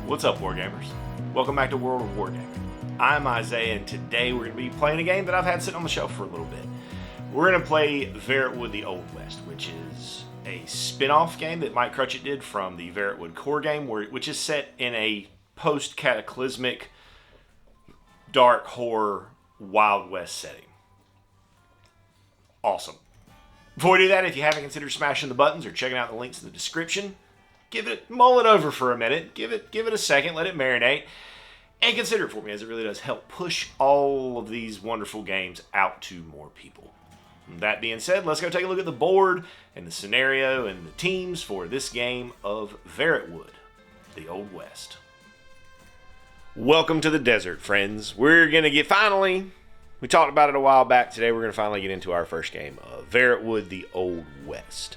What's up, Wargamers? Welcome back to World of Wargaming. I'm Isaiah, and today we're going to be playing a game that I've had sitting on the shelf for a little bit. We're going to play Verrotwood the Old West, which is a spin-off game that Mike Cruchett did from the Verrotwood core game, which is set in a post-cataclysmic, dark horror, Wild West setting. Awesome. Before we do that, if you haven't considered smashing the buttons or checking out the links in the description, mull it over for a minute, give it a second, let it marinate, and consider it for me, as it really does help push all of these wonderful games out to more people. That being said, let's go take a look at the board and the scenario and the teams for this game of Verrotwood, the Old West. Welcome to the desert, friends. We're going to we talked about it a while back. Today we're going to finally get into our first game of Verrotwood, the Old West.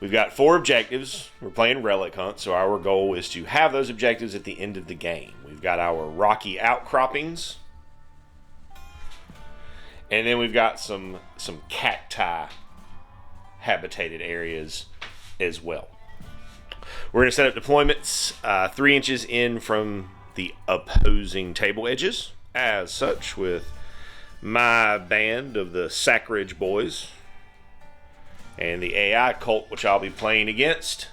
We've got 4 objectives. We're playing Relic Hunt, so our goal is to have those objectives at the end of the game. We've got our rocky outcroppings, and then we've got some cacti habitated areas as well. We're going to set up deployments 3 inches in from the opposing table edges, as such, with my band of the Sackridge Boys and the AI cult, which I'll be playing against,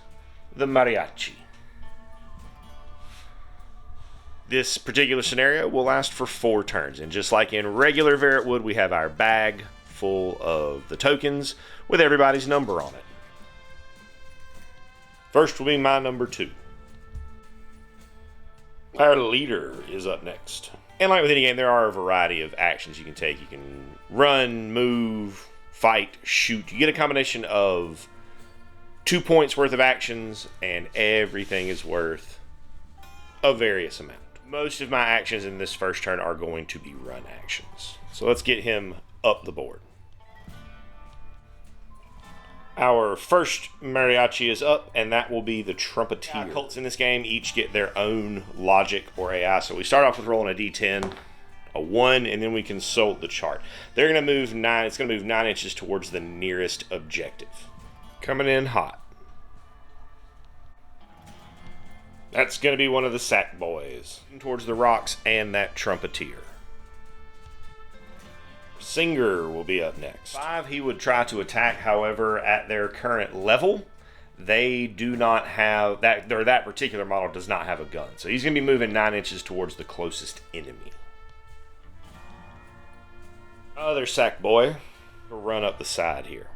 the Mariachi. This particular scenario will last for 4 turns, and just like in regular Verrotwood, we have our bag full of the tokens with everybody's number on it. First will be my number 2. Our leader is up next. And like with any game, there are a variety of actions you can take. You can run, move, fight, shoot. You get a combination of 2 points worth of actions, and everything is worth a various amount. Most of my actions in this first turn are going to be run actions. So let's get him up the board. Our first mariachi is up, and that will be the trumpeter. Cults in this game each get their own logic or AI. So we start off with rolling a d10, a 1, and then we consult the chart. They're going to move 9. It's going to move 9 inches towards the nearest objective. Coming in hot. That's going to be one of the sack boys. Towards the rocks and that trumpeter. Singer will be up next. 5, he would try to attack, however, at their current level, they do not have, that particular model does not have a gun. So he's going to be moving 9 inches towards the closest enemy. Other sack boy will run up the side here.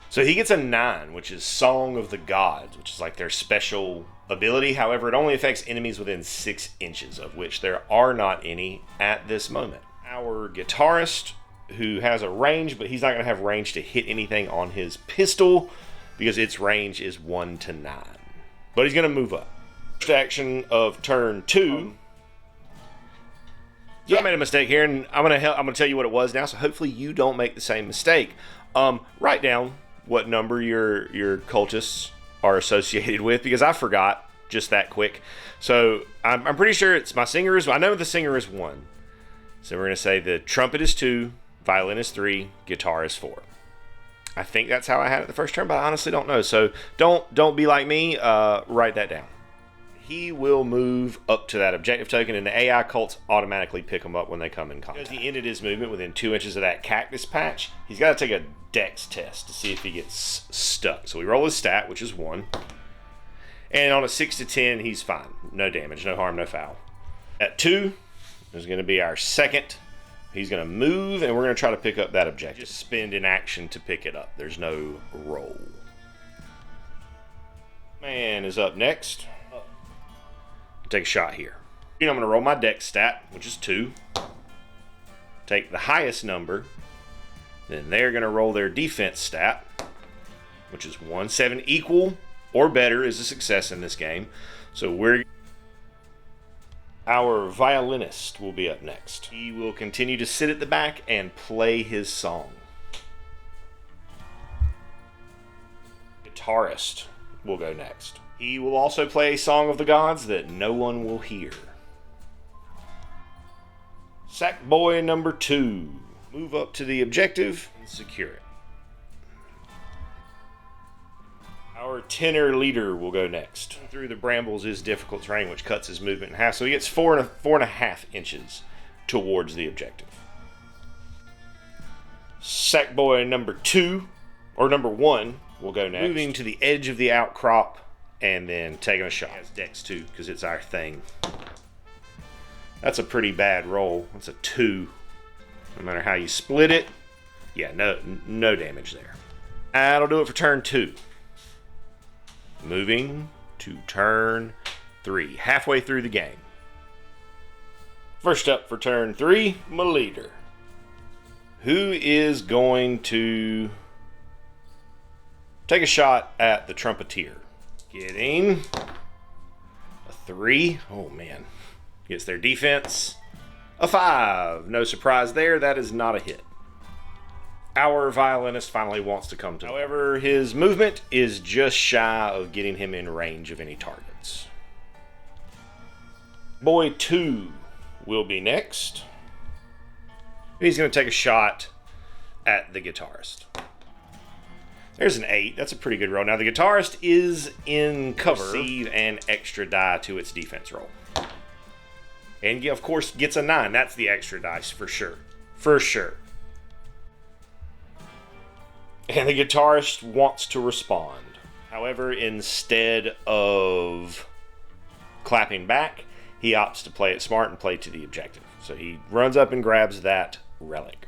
So he gets a 9, which is Song of the Gods, which is like their special ability. However, it only affects enemies within 6 inches, of which there are not any at this moment. Our guitarist, who has a range, but he's not going to have range to hit anything on his pistol because its range is 1 to 9. But he's going to move up. First action of turn 2. So I made a mistake here, and I'm going to tell you what it was now, so hopefully you don't make the same mistake. Write down what number your cultists are associated with, because I forgot just that quick. So I'm pretty sure it's my singer is, I know the singer is 1. So we're going to say the trumpet is 2, violin is 3, guitar is 4. I think that's how I had it the first turn, but I honestly don't know. So don't be like me. Write that down. He will move up to that objective token, and the AI cults automatically pick him up when they come in contact. Because he ended his movement within 2 inches of that cactus patch, he's got to take a dex test to see if he gets stuck. So we roll his stat, which is 1. And on a 6 to 10, he's fine. No damage, no harm, no foul. At 2... is going to be our second. He's going to move, and we're going to try to pick up that objective. Just spend an action to pick it up. There's no roll. Man is up next. Take a shot here. I'm going to roll my dex stat, which is 2. Take the highest number. Then they're going to roll their defense stat, which is 1. 7 equal or better is a success in this game. So our violinist will be up next. He will continue to sit at the back and play his song. Guitarist will go next. He will also play a song of the gods that no one will hear. Sack boy number 2. Move up to the objective and secure it. Our tenor leader will go next. Through the brambles is difficult terrain, which cuts his movement in half, so he gets 4.5 inches towards the objective. Sackboy number 2, or number 1, will go next. Moving to the edge of the outcrop and then taking a shot. It's Dex 2 because it's our thing. That's a pretty bad roll. That's a 2. No matter how you split it. Yeah, no damage there. That'll do it for turn 2. Moving to turn 3, halfway through the game. First up for turn 3, my leader. Who is going to take a shot at the trumpeter? Getting a 3. Oh man. Gets their defense. A 5. No surprise there. That is not a hit. Our violinist finally wants to come to. However, his movement is just shy of getting him in range of any targets. Boy 2 will be next. He's going to take a shot at the guitarist. There's an 8. That's a pretty good roll. Now, the guitarist is in cover. Receive an extra die to its defense roll. And, of course, gets a 9. That's the extra dice for sure. For sure. And the guitarist wants to respond. However, instead of clapping back, he opts to play it smart and play to the objective. So he runs up and grabs that relic.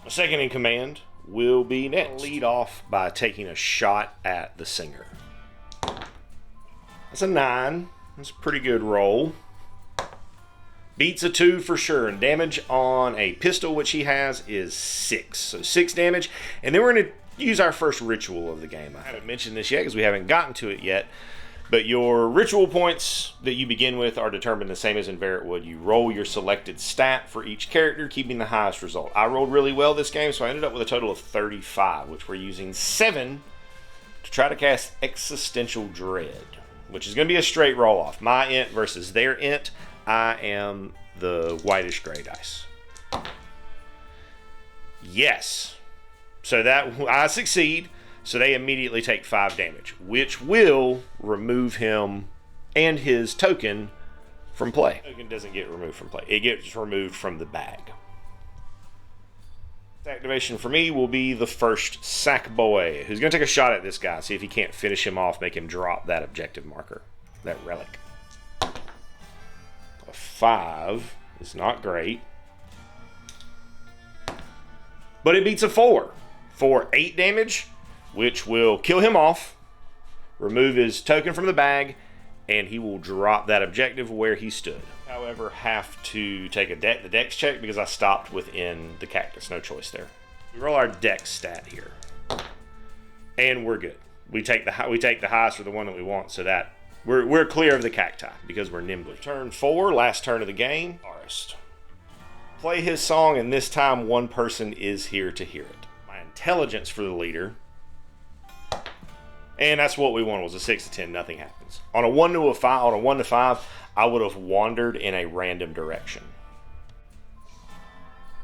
The second in command will be next. Lead off by taking a shot at the singer. That's a 9. That's a pretty good roll. Beats a 2 for sure, and damage on a pistol, which he has, is 6. So 6 damage, and then we're going to use our first ritual of the game. I haven't mentioned this yet because we haven't gotten to it yet, but your ritual points that you begin with are determined the same as in Verrotwood. You roll your selected stat for each character, keeping the highest result. I rolled really well this game, so I ended up with a total of 35, which we're using 7 to try to cast Existential Dread, which is going to be a straight roll-off. My int versus their int. I am the whitish gray dice. Yes. So that I succeed. So they immediately take 5 damage, which will remove him and his token from play. The token doesn't get removed from play. It gets removed from the bag. Activation for me will be the first Sackboy, who's going to take a shot at this guy, see if he can't finish him off, make him drop that objective marker, that relic. A 5 is not great, but it beats a 4 for 8 damage, which will kill him off, remove his token from the bag, and he will drop that objective where he stood. However, have to take the dex check because I stopped within the cactus. No choice there. We roll our dex stat here, and we're good. We take the highest or the one that we want, so that we're clear of the cacti because we're nimbly. Turn 4, last turn of the game. Forest. Play his song, and this time one person is here to hear it. My intelligence for the leader. And that's what we wanted, was a 6 to 10, nothing happens. On a 1 to 5, I would have wandered in a random direction.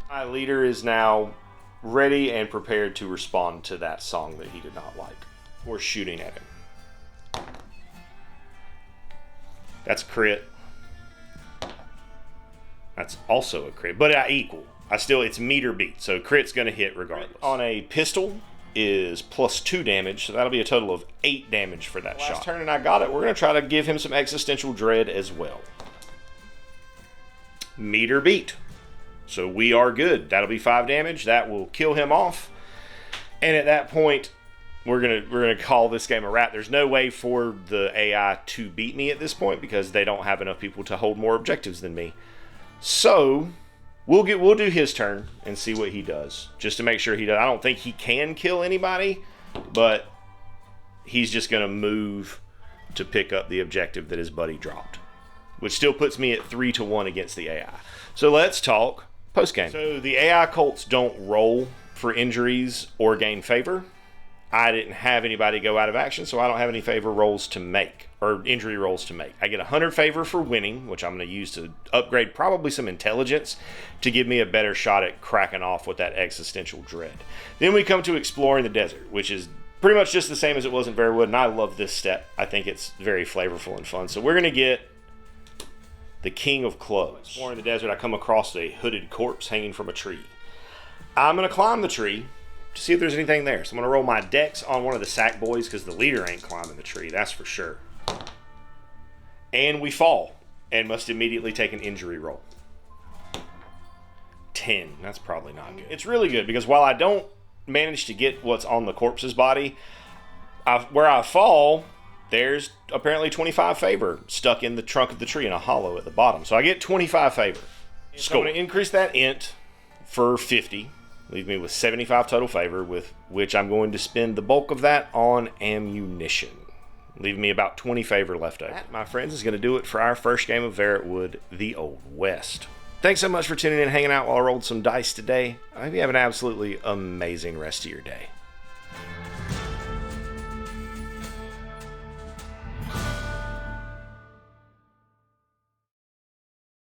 My leader is now ready and prepared to respond to that song that he did not like, or shooting at him. That's a crit. That's also a crit, but I equal. It's meter beat, so crit's gonna hit regardless. On a pistol, is plus 2 damage, so that'll be a total of 8 damage for that shot. Last turn and I got it. We're going to try to give him some existential dread as well. Meter beat. So we are good. That'll be 5 damage. That will kill him off. And at that point, we're gonna call this game a wrap. There's no way for the AI to beat me at this point because they don't have enough people to hold more objectives than me. So we'll do his turn and see what he does, just to make sure he does. I don't think he can kill anybody, but he's just going to move to pick up the objective that his buddy dropped, which still puts me at 3 to 1 against the AI. So let's talk post-game. So the AI cults don't roll for injuries or gain favor. I didn't have anybody go out of action, so I don't have any favor rolls to make, or injury rolls to make. I get 100 favor for winning, which I'm going to use to upgrade probably some intelligence to give me a better shot at cracking off with that existential dread. Then we come to exploring the desert, which is pretty much just the same as it was in Verrotwood, and I love this step. I think it's very flavorful and fun. So we're going to get the King of Clothes. Exploring the desert, I come across a hooded corpse hanging from a tree. I'm going to climb the tree to see if there's anything there. So I'm going to roll my dex on one of the sack boys because the leader ain't climbing the tree, that's for sure. And we fall and must immediately take an injury roll. 10. That's probably not good. It's really good because while I don't manage to get what's on the corpse's body, where I fall, there's apparently 25 favor stuck in the trunk of the tree in a hollow at the bottom. So I get 25 favor. So I'm going to increase that int for 50. Leave me with 75 total favor, with which I'm going to spend the bulk of that on ammunition. Leaving me about 20 favor left over. That, my friends, is going to do it for our first game of Verrotwood, the Old West. Thanks so much for tuning in and hanging out while I rolled some dice today. I hope you have an absolutely amazing rest of your day.